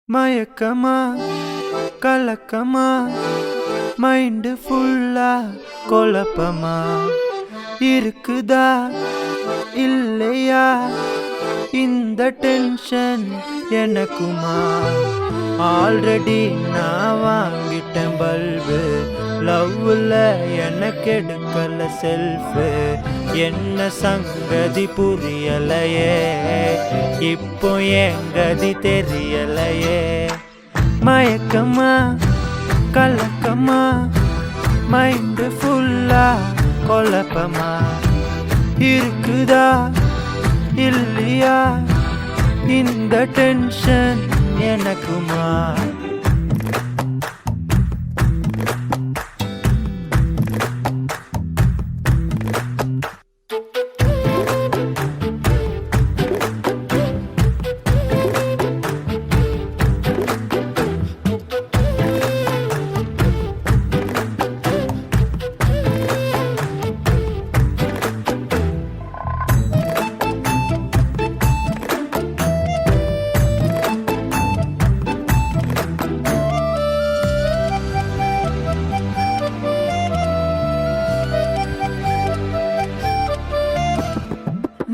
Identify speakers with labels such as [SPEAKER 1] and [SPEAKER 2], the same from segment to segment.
[SPEAKER 1] மயக்கமா கலக்கமா மைண்டு ஃபுல்லா குழப்பமா இருக்குதா இல்லையா இந்த டென்ஷன் எனக்குமா? ஆல்ரெடி நான் வாங்கிட்டேன் பல்பு, லவ்ல எனக்கு எடுக்கல செல்ஃபு. என்ன சங்கதி புரியலையே, இப்போ எங்கதி தெரியலையே. மயக்கமா கலக்கமா மைண்டு ஃபுல்லா குழப்பமா இருக்குதா இல்லையா இந்த டென்ஷன் எனக்குமா?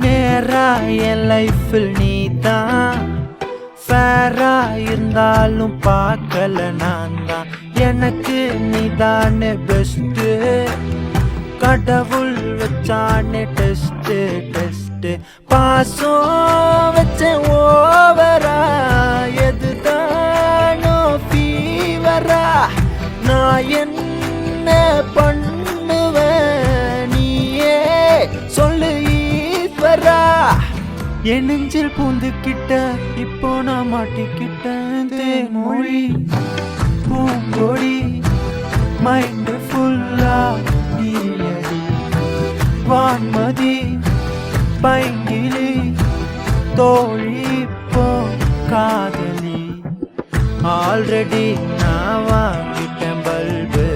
[SPEAKER 1] நேரா என் லைஃபில் நீதான், ஃபேரா இருந்தாலும் பார்க்கல நான் தான். எனக்கு நீதானே பெஸ்ட்டு, கடவுள் வச்சானே டெஸ்ட்டு டெஸ்ட்டு. பாசம் வச்ச ஓவரா எதுதானோ ஃபீவரா, நான் என்ன பண்ணுவேன் நீயே சொல்லு ஈஸ்வரா. என் நெஞ்சில் பூந்துக்கிட்ட இப்போ நான் மாட்டிக்கிட்டேன். தேன்மொழி பூங்கொடி மைண்டு ஃபுல்லா நீயடி, வான்மதி பைங்கிலி தோழி இப்போ காதலி. ஆல்ரெடி நான் வாங்கிட்டேன் பல்பு,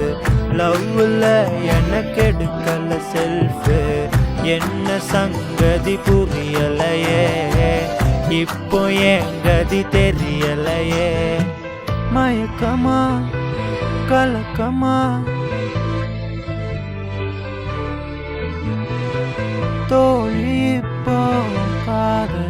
[SPEAKER 1] லவ்ல எனக்கு எடுக்கல செல்ஃபு. என்ன சங்கதி புரியலையே, இப்போ எங்கதி தெரியலையே. மயக்கமா கலக்கமா தோழி இப்போ காதல்.